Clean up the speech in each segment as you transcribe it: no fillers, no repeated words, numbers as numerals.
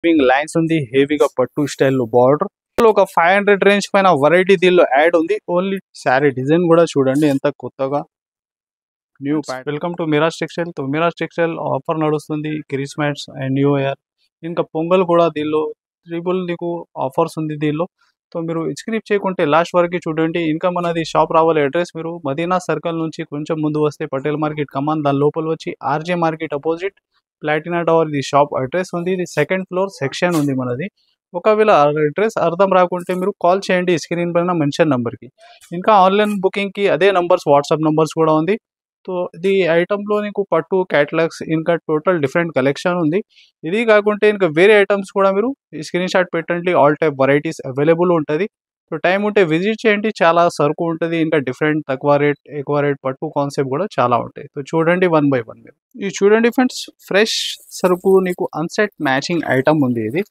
Weaving lines ఉంది, హెవీగా పట్టు స్టైల్ బార్డర్. ఒక 500 రేంజ్ పైన వెరైటీ దీనిలో యాడ్ ఉంది. ఓన్లీ శారీ డిజైన్ కూడా చూడండి ఎంత కొత్తగా new pattern. Welcome to Mirage textile. Mirage textile offer నడుస్తుంది క్రిస్మస్ అండ్ న్యూ ఇయర్, ఇంకా పొంగల్ కూడా దీనిలో ట్రిపుల్ నీకు ఆఫర్స్ ఉంది దీనిలో. మీరు స్క్రిప్ చేయకుంటే లాస్ట్ వరకు చూడండి. ఇంకా మనది షాప్ రావాలి అడ్రస్ మీరు మదీనా సర్కిల్ నుంచి కొంచెం ముందు వస్తే పటేల్ మార్కెట్ కమాన్, దాని లోపల వచ్చి RJ market opposite Platina tower ఇది షాప్ అడ్రస్ ఉంది. ఇది సెకండ్ ఫ్లోర్ సెక్షన్ ఉంది మనది. ఒకవేళ అడ్రస్ అర్థం రాకుంటే మీరు కాల్ చేయండి స్క్రీన్ పైన మెన్షన్ నెంబర్కి. ఇంకా ఆన్లైన్ బుకింగ్కి అదే నంబర్స్, వాట్సాప్ నంబర్స్ కూడా ఉంది. ఇది ఐటమ్లో నీకు పట్టు క్యాటలాగ్స్ ఇంకా టోటల్ డిఫరెంట్ కలెక్షన్ ఉంది. ఇది కాకుంటే ఇంకా వేరే ఐటమ్స్ కూడా మీరు స్క్రీన్ షాట్ పెట్టండి. ఆల్ టైప్ వెరైటీస్ అవైలబుల్ ఉంటుంది. టైం ఉంటే విజిట్ చేయండి. చాలా సరుకు ఉంటుంది. ఇంకా డిఫరెంట్ తక్కువ రేట్ ఎక్కువ రేట్ పట్టు కాన్సెప్ట్ కూడా చాలా ఉంటాయి. చూడండి 1 by 1 మీరు ఇది చూడండి ఫ్రెండ్స్. ఫ్రెష్ సరుకు నీకు అన్సెట్ మ్యాచింగ్ ఐటమ్ ఉంది. ఇది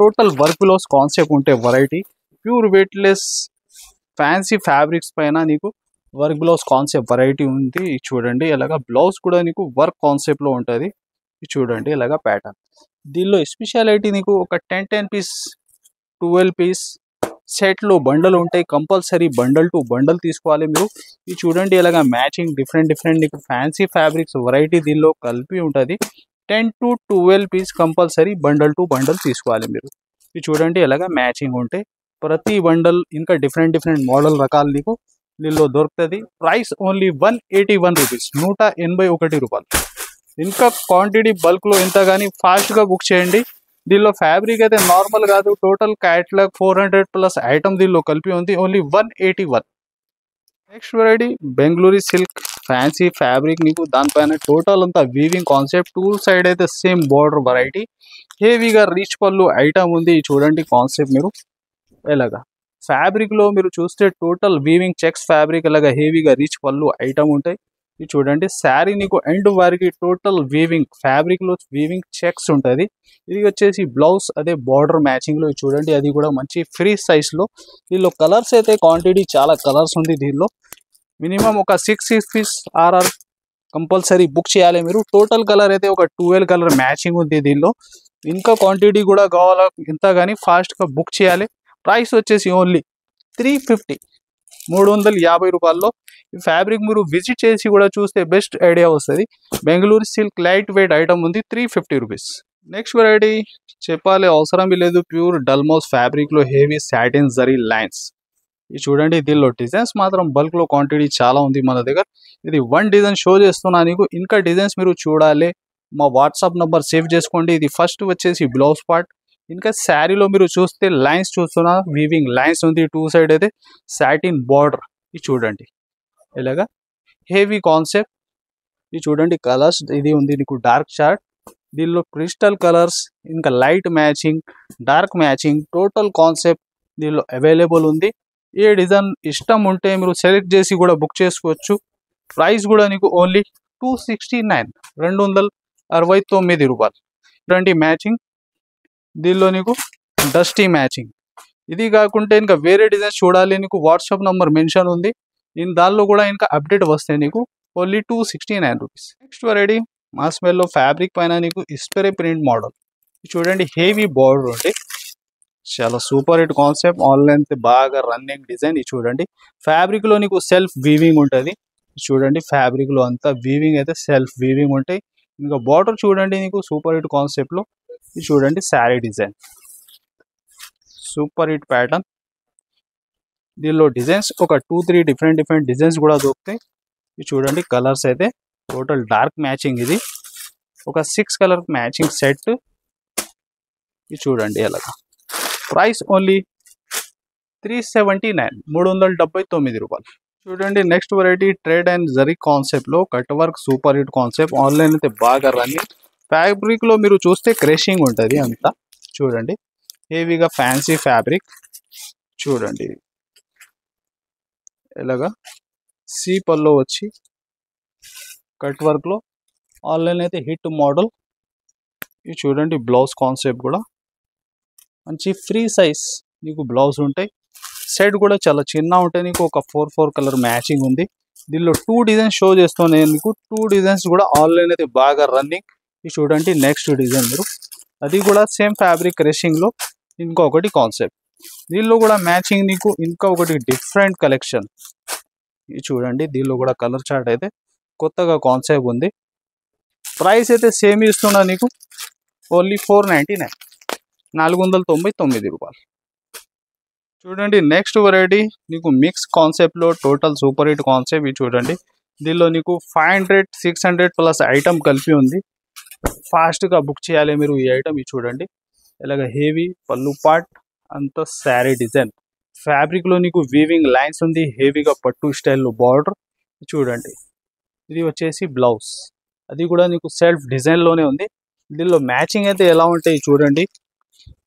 టోటల్ వర్క్ బ్లౌజ్ కాన్సెప్ట్ ఉంటే variety pure weightless fancy fabrics పైన నీకు వర్క్ బ్లౌజ్ కాన్సెప్ట్ వెరైటీ ఉంది. చూడండి ఇలాగా బ్లౌజ్ కూడా నీకు వర్క్ కాన్సెప్ట్లో ఉంటుంది. చూడండి ఇలాగా ప్యాటర్న్. దీనిలో స్పెషాలిటీ నీకు ఒక 10 పీస్ 12 పీస్ సెట్లో బండల్ ఉంటాయి. కంపల్సరీ బండల్ టు బండల్ తీసుకోవాలి మీరు. ఇది చూడండి ఇలాగా మ్యాచింగ్ డిఫరెంట్ నీకు ఫ్యాన్సీ ఫ్యాబ్రిక్స్ వెరైటీ దీనిలో కలిపి ఉంటుంది. 10 to 12 piece compulsory bundle to bundle తీసుకోవాలి మీరు. ఇది చూడండి ఇలాగా మ్యాచింగ్ ఉంటాయి. ప్రతి బండల్ ఇంకా డిఫరెంట్ మోడల్ రకాలు నీకు దీనిలో దొరుకుతుంది. ప్రైస్ ఓన్లీ 181 రూపీస్, 181 రూపాయలు. ఇంకా క్వాంటిటీ బల్క్లో ఎంత కానీ ఫాస్ట్గా బుక్ చేయండి. దీనిలో ఫ్యాబ్రిక్ అయితే నార్మల్ కాదు, టోటల్ క్యాటలాగ్ 400+ ఐటమ్ దీనిలో కలిపి ఉంది. Only 181. Next variety Bengaluru silk fancy fabric నీకు దానిపైన టోటల్ అంతా వీవింగ్ కాన్సెప్ట్. 2 సైడ్ అయితే సేమ్ బార్డర్ వెరైటీ, హెవీగా రీచ్ పళ్ళు ఐటమ్ ఉంది. చూడండి కాన్సెప్ట్ మీరు ఎలాగా ఫ్యాబ్రిక్లో మీరు చూస్తే టోటల్ వీవింగ్ చెక్స్ ఫ్యాబ్రిక్ అలాగా హెవీగా రీచ్ పళ్ళు ఐటమ్ ఉంటాయి. ఇది చూడండి శారీ నీకు ఎండ్ వారికి టోటల్ వీవింగ్ ఫ్యాబ్రిక్లో వీవింగ్ చెక్స్ ఉంటుంది. ఇది వచ్చేసి బ్లౌజ్ అదే బార్డర్ మ్యాచింగ్లో. చూడండి అది కూడా మంచి ఫ్రీ సైజ్లో. దీనిలో కలర్స్ అయితే క్వాంటిటీ చాలా కలర్స్ ఉంది. దీనిలో మినిమం ఒక 6 పీస్ ఆర్ఆర్ కంపల్సరీ బుక్ చేయాలి మీరు. టోటల్ కలర్ అయితే ఒక 12 కలర్ మ్యాచింగ్ ఉంది దీనిలో. ఇంకా క్వాంటిటీ కూడా కావాలా ఎంత కానీ ఫాస్ట్గా బుక్ చేయాలి. ప్రైస్ వచ్చేసి ఓన్లీ 350, 350 రూపాయల్లో. ఈ ఫ్యాబ్రిక్ మీరు విజిట్ చేసి కూడా చూస్తే బెస్ట్ ఐడియా వస్తుంది. Bengaluru silk light weight item ఉంది, 350 రూపీస్. నెక్స్ట్ వెరైటీ చెప్పాలి అవసరం లేదు, ప్యూర్ డల్మోస్ ఫ్యాబ్రిక్లో హెవీ సాటిన్ జరీ లైన్స్. ఇది చూడండి దీనిలో డిజైన్స్ మాత్రం బల్క్లో క్వాంటిటీ చాలా ఉంది మన దగ్గర. ఇది 1 డిజైన్ షో చేస్తున్నా నీకు. ఇంకా డిజైన్స్ మీరు చూడాలి మా వాట్సాప్ నెంబర్ సేవ్ చేసుకోండి. ఇది ఫస్ట్ వచ్చేసి బ్లౌజ్ పార్ట్. ఇంకా శారీలో మీరు చూస్తే లైన్స్ చూస్తున్నా, వీవింగ్ లైన్స్ ఉంది. 2 సైడ్ అయితే సాటిన్ బార్డర్. ఇది చూడండి ఇలాగా హెవీ కాన్సెప్ట్. ఇది చూడండి కలర్స్ ఇది ఉంది నీకు డార్క్ చార్ట్. దీనిలో క్రిస్టల్ కలర్స్ ఇంకా light matching dark matching total concept దీనిలో అవైలబుల్ ఉంది. ఏ డిజైన్ ఇష్టం ఉంటే మీరు సెలెక్ట్ చేసి కూడా బుక్ చేసుకోవచ్చు. ప్రైస్ కూడా నీకు ఓన్లీ 269, 269 రూపాయలు. చూడండి మ్యాచింగ్ దీనిలో నీకు డస్టీ మ్యాచింగ్. ఇది కాకుంటే ఇంకా వేరే డిజైన్స్ చూడాలి నీకు వాట్సాప్ నెంబర్ మెన్షన్ ఉంది. దానిలో కూడా ఇంకా అప్డేట్ వస్తాయి నీకు. Only 269 rupees. Next variety మాస్మెల్లో fabric పైన నీకు స్ప్రే ప్రింట్ మోడల్. చూడండి హెవీ బార్డర్ ఉంది. చాలా సూపర్ హిట్ కాన్సెప్ట్, ఆన్లైన్ బాగా రన్నింగ్ డిజైన్. ఇది చూడండి ఫ్యాబ్రిక్లో నీకు సెల్ఫ్ వీవింగ్ ఉంటుంది. చూడండి ఫ్యాబ్రిక్లో అంతా వీవింగ్ అయితే సెల్ఫ్ వీవింగ్ ఉంటాయి. ఇంకా బార్డర్ చూడండి నీకు సూపర్ హిట్ కాన్సెప్ట్లో. ఇది చూడండి sari design super hit pattern. దీనిలో డిజైన్స్ ఒక 2-3 డిఫరెంట్ డిజైన్స్ కూడా దొరుకుతాయి. ఇది చూడండి కలర్స్ అయితే టోటల్ డార్క్ మ్యాచింగ్. ఇది ఒక 6 కలర్ మ్యాచింగ్ సెట్. ఇది చూడండి ఎలాగా. ప్రైస్ ఓన్లీ 379, 379 రూపాయలు. చూడండి next variety trade and zari కాన్సెప్ట్లో cut work super hit concept. Online అయితే బాగా రన్నింగ్. ఫ్యాబ్రిక్లో మీరు చూస్తే క్రషింగ్ ఉంటుంది అంతా. చూడండి హెవీగా ఫ్యాన్సీ ఫ్యాబ్రిక్. చూడండి ఇలాగా సి పల్లో వచ్చి కట్ వర్క్లో ఆన్లైన్ అయితే హిట్ మోడల్. ఇది చూడండి బ్లౌజ్ కాన్సెప్ట్ కూడా మంచి ఫ్రీ సైజ్ నీకు బ్లౌజ్ ఉంటాయి. సెట్ కూడా చాలా చిన్న ఉంటాయి. నీకు ఒక 4 కలర్ మ్యాచింగ్ ఉంది. దీనిలో 2 డిజైన్స్ షో చేస్తున్నాయి నీకు. 2 డిజైన్స్ కూడా ఆన్లైన్ అయితే బాగా రన్నింగ్. ఇది చూడండి నెక్స్ట్ డిజైన్ మీరు అది కూడా సేమ్ ఫ్యాబ్రిక్ క్రషింగ్ లో ఇంకొకటి కాన్సెప్ట్. దీనిలో కూడా మ్యాచింగ్ నీకు ఇంకా ఒకటి డిఫరెంట్ కలెక్షన్. ఇది చూడండి, దీనిలో కూడా కలర్ చార్ట్ అయితే కొత్తగా కాన్సెప్ట్ ఉంది. ప్రైస్ అయితే సేమ్ ఇస్తున్నా నీకు, ఓన్లీ 499, 499 రూపాయలు. చూడండి నెక్స్ట్ వెరైటీ నీకు మిక్స్ కాన్సెప్ట్ లో టోటల్ సూపర్ హిట్ కాన్సెప్ట్. ఇది చూడండి, దీనిలో నీకు 500 600 ప్లస్ ఐటమ్ కలిపి ఉంది. ఫాస్ట్ గా బుక్ చేయాలి మీరు ఈ ఐటమ్. ఇది చూడండి, ఇలాగ హెవీ పళ్ళు పార్ట్ అంత శారీ డిజైన్ ఫ్యాబ్రిక్ లో నీకు వీవింగ్ లైన్స్ ఉంది. హెవీగా పట్టు స్టైల్లో బార్డర్. చూడండి, ఇది వచ్చేసి బ్లౌజ్, అది కూడా నీకు సెల్ఫ్ డిజైన్ లోనే ఉంది. దీనిలో మ్యాచింగ్ అయితే ఎలా ఉంటాయి చూడండి.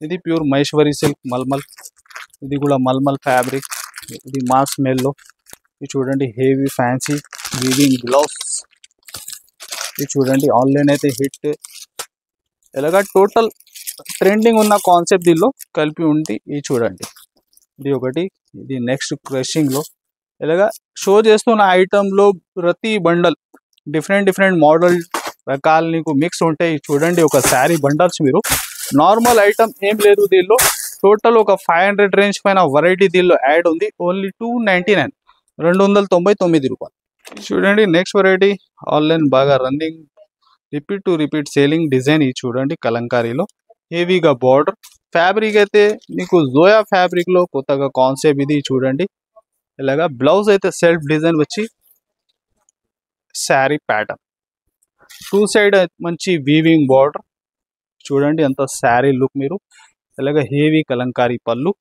ఇది ప్యూర్ మహేశ్వరి సిల్క్ మల్మల్, ఇది కూడా మల్మల్ ఫ్యాబ్రిక్, ఇది మాస్ మెల్లో. ఇది చూడండి హెవీ ఫ్యాన్సీ వీవింగ్ బ్లౌజ్. ఇది చూడండి ఆన్లైన్ అయితే హిట్. ఇలాగా టోటల్ ట్రెండింగ్ ఉన్న కాన్సెప్ట్ దీనిలో కలిపి ఉంది. ఇది చూడండి, ఇది ఒకటి. ఇది నెక్స్ట్ క్రషింగ్ లో ఇలాగా షో చేస్తున్న ఐటమ్ లో ప్రతి బండల్ డిఫరెంట్ మోడల్ రకాలు నీకు మిక్స్ ఉంటాయి. చూడండి ఒక శారీ బండల్స్ మీరు నార్మల్ ఐటమ్ ఏం లేదు దీనిలో. టోటల్ ఒక 500 రేంజ్ పైన వెరైటీ దీనిలో యాడ్ ఉంది. ఓన్లీ 299, 299 రూపాయలు. చూడండి నెక్స్ట్ వెరైటీ ఆన్లైన్ బాగా running repeat to repeat selling design. ఇది చూడండి కలంకారీలో హెవీగా బార్డర్ ఫ్యాబ్రిక్ అయితే నీకు జోయా ఫ్యాబ్రిక్ లో కొత్తగా కాన్సెప్ట్. ఇది చూడండి, ఇలాగా బ్లౌజ్ అయితే సెల్ఫ్ డిజైన్ వచ్చి శారీ ప్యాటర్న్, టూ సైడ్ మంచి వీవింగ్ బార్డర్. చూడండి అంత శారీ లుక్ మీరు. ఇలాగ హెవీ కలంకారీ పళ్ళు.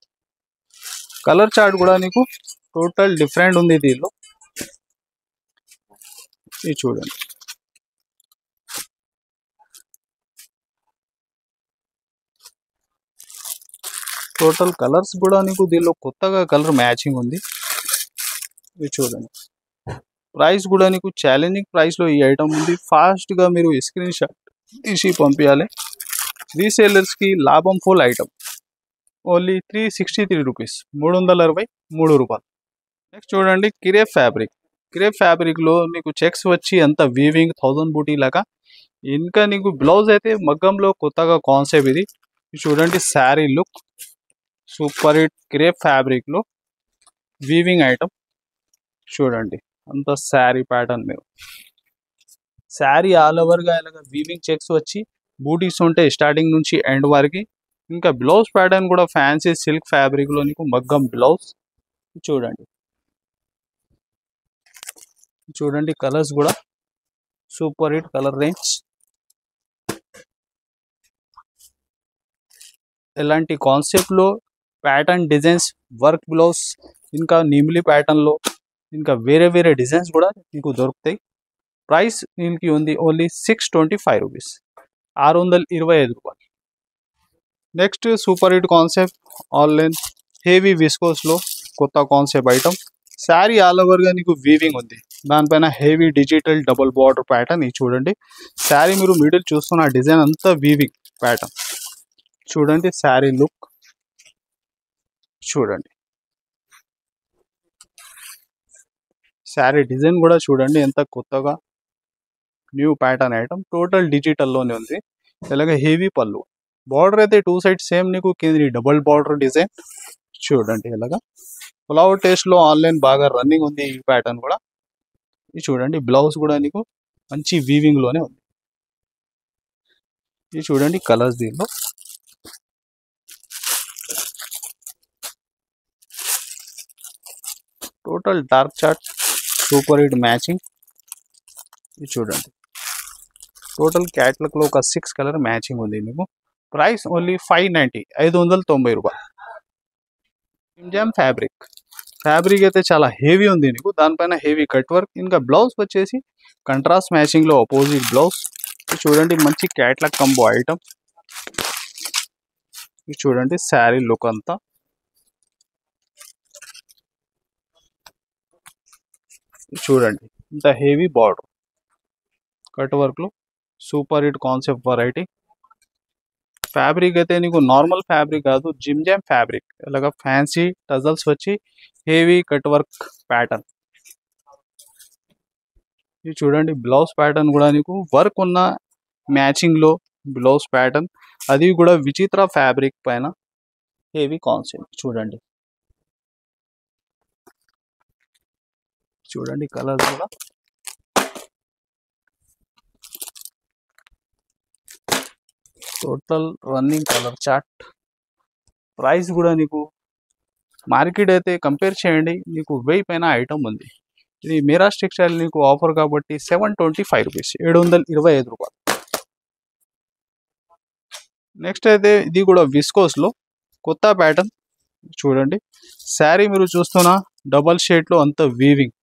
కలర్ చార్ట్ కూడా నీకు టోటల్ డిఫరెంట్ ఉంది దీనిలో. ఇది చూడండి, టోటల్ కలర్స్ కూడా నీకు దీనిలో కొత్తగా కలర్ మ్యాచింగ్ ఉంది. ఇది చూడండి, ప్రైస్ కూడా నీకు ఛాలెంజింగ్ ప్రైస్ లో ఈ ఐటమ్ ఉంది. ఫాస్ట్ గా మీరు స్క్రీన్ షాట్ తీసి పంపించాలి. రీసేలర్స్ కి లాభం ఫుల్ ఐటమ్. ఓన్లీ 363 రూపీస్, 363 రూపాయలు. నెక్స్ట్ చూడండి క్రేప్ ఫ్యాబ్రిక్. క్రేప్ ఫ్యాబ్రిక్ లో మీకు చెక్స్ వచ్చి అంత వీవింగ్ 1000 బూటీ లాగా. ఇంకా నీకు బ్లౌజ్ అయితే మగ్గంలో కొత్తగా కాన్సెప్ట్ ఇది. చూడండి sari look super hit crepe fabric లో వీవింగ్ ఐటమ్. చూడండి అంత శారీ ప్యాటర్న్ మీరు శారీ ఆల్ ఓవర్ గా ఇలాగ వీవింగ్ చెక్స్ వచ్చి బూటీస్ ఉంటాయి స్టార్టింగ్ నుంచి ఎండ్ వరకు. ఇంకా బ్లౌజ్ ప్యాటర్న్ కూడా ఫ్యాన్సీ సిల్క్ ఫ్యాబ్రిక్ లో నీకు మగ్గం బ్లౌజ్. చూడండి, చూడండి కలర్స్ కూడా సూపర్ హిట్ కలర్ రేంజ్. ఇలాంటి కాన్సెప్ట్ లో ప్యాటర్న్ డిజైన్స్ వర్క్ బ్లౌజ్ ఇంకా నిమ్లీ ప్యాటర్న్ లో ఇంకా వేరే డిజైన్స్ కూడా మీకు దొరుకుతాయి. ప్రైస్ దీనికి ఉంది ఓన్లీ 625 రూపీస్, 625 రూపాయలు. Next super hit concept online heavy viscose లో కొత్త concept item. Sari all over గా నీకు వీవింగ్ ఉంది, దానిపైన heavy digital double border pattern. ఇది చూడండి శారీ మీరు మిడిల్ చూస్తున్న డిజైన్ అంతా వీవింగ్ ప్యాటర్న్. చూడండి శారీ లుక్. చూడండి శారీ డిజైన్ కూడా చూడండి ఎంత కొత్తగా new pattern item. Total digital లోనే ఉంది. ఇలాగ హెవీ పళ్ళు, బార్డర్ అయితే టూ సైడ్ సేమ్ నీకు కింద డబుల్ బార్డర్ డిజైన్. చూడండి ఇలాగా ఫ్లవర్ టేస్ట్ లో ఆన్లైన్ బాగా రన్నింగ్ ఉంది ఈ ప్యాటర్న్ కూడా. ఇది చూడండి బ్లౌజ్ కూడా నీకు మంచి వీవింగ్ లోనే ఉంది. ఇది చూడండి కలర్స్ దీనిలో. Total dark chart super hit matching. ఇది చూడండి టోటల్ క్యాట్లాగ్ లో ఒక 6 కలర్ మ్యాచింగ్ ఉంది మీకు. ప్రైస్ ఓన్లీ 590, 590 రూపాయలు. జిమ్జామ్ ఫ్యాబ్రిక్. ఫ్యాబ్రిక్ అయితే చాలా హెవీ ఉంది నీకు, దానిపైన హెవీ కట్ వర్క్. ఇంకా బ్లౌజ్ వచ్చేసి కంట్రాస్ట్ మ్యాచింగ్ లో అపోజిట్ బ్లౌజ్. ఇది చూడండి మంచి క్యాట్లాగ్ కంబో ఐటమ్. ఇది చూడండి శారీ లుక్ అంతా. చూడండి ఇంత హెవీ బార్డర్ కట్ వర్క్ లో super hit concept variety. Fabric అయితే నీకు నార్మల్ ఫ్యాబ్రిక్ కాదు, జిమ్జామ్ ఫ్యాబ్రిక్. ఇలాగా ఫ్యాన్సీ టజల్స్ వచ్చి హెవీ కట్ వర్క్ ప్యాటర్న్. ఇది చూడండి బ్లౌజ్ ప్యాటర్న్ కూడా నీకు వర్క్ ఉన్న మ్యాచింగ్ లో బ్లౌజ్ ప్యాటర్న్. అది కూడా విచిత్ర ఫ్యాబ్రిక్ పైన హెవీ కాన్సెప్ట్. చూడండి చూడండి కలర్స్ కూడా total running colour chart. Price కూడా నీకు మార్కెట్ అయితే కంపేర్ చేయండి, నీకు 1000 పైన ఐటమ్ ఉంది. ఇది మీరాజ్ టెక్స్టైల్ నీకు ఆఫర్ కాబట్టి 725 రూపీస్, 725 రూపాయలు. నెక్స్ట్ అయితే ఇది కూడా విస్కోస్లో కొత్త ప్యాటర్న్. చూడండి శారీ మీరు చూస్తున్న డబల్ షేడ్లో అంత వీవింగ్,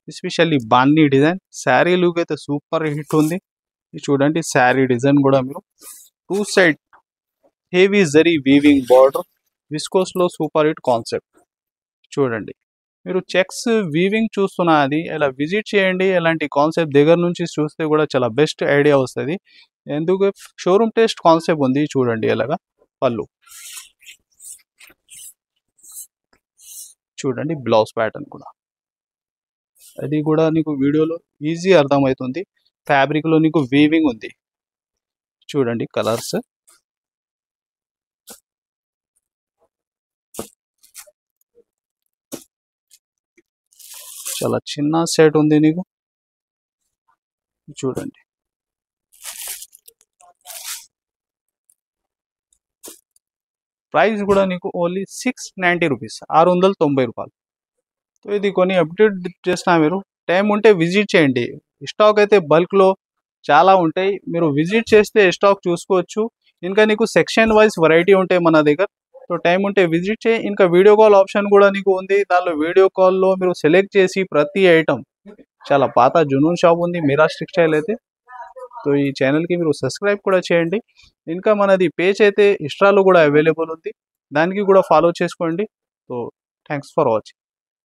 ఎస్పెషల్లీ బాన్నీ డిజైన్. శారీ లుక్ అయితే సూపర్ హిట్ ఉంది. చూడండి శారీ డిజైన్ కూడా మీరు 2 side heavy zari weaving border, విస్కోస్లో సూపర్ హిట్ కాన్సెప్ట్. చూడండి మీరు చెక్స్ వీవింగ్ చూస్తున్నది ఇలా విజిట్ చేయండి. ఇలాంటి కాన్సెప్ట్ దగ్గర నుంచి చూస్తే కూడా చాలా బెస్ట్ ఐడియా వస్తుంది. ఎందుకు షోరూమ్ టెస్ట్ కాన్సెప్ట్ ఉంది. చూడండి ఇలాగా పళ్ళు, చూడండి బ్లౌజ్ ప్యాటర్న్ కూడా, అది కూడా నీకు వీడియోలో ఈజీ అర్థమవుతుంది. ఫ్యాబ్రిక్లో నీకు వీవింగ్ ఉంది. చూడండి కలర్స్, చాలా చిన్న సెట్ ఉంది నీకు. చూడండి ప్రైస్ కూడా నీకు ఓన్లీ 690 రూపీస్, 690 రూపాయలు. సో ఇది కొన్ని అప్డేట్ చేసినా, మీరు టైం ఉంటే విజిట్ చేయండి. స్టాక్ అయితే బల్క్లో చాలా ఉంటాయి, మీరు విజిట్ చేస్తే స్టాక్ చూసుకోవచ్చు. ఇంకా నీకు సెక్షన్ వైజ్ వెరైటీ ఉంటాయి మన దగ్గర. సో టైం ఉంటే విజిట్ చేయి. ఇంకా వీడియో కాల్ ఆప్షన్ కూడా నీకు ఉంది. దానిలో వీడియో కాల్లో మీరు సెలెక్ట్ చేసి ప్రతి ఐటమ్, చాలా పాత జునూన్ షాప్ ఉంది మీరాజ్ టెక్స్టైల్ అయితే. సో ఈ ఛానల్కి మీరు సబ్స్క్రైబ్ కూడా చేయండి. ఇంకా మనది పేజ్ అయితే ఇన్స్టాలో కూడా అవైలబుల్ ఉంది, దానికి కూడా ఫాలో చేసుకోండి. So thanks for watching.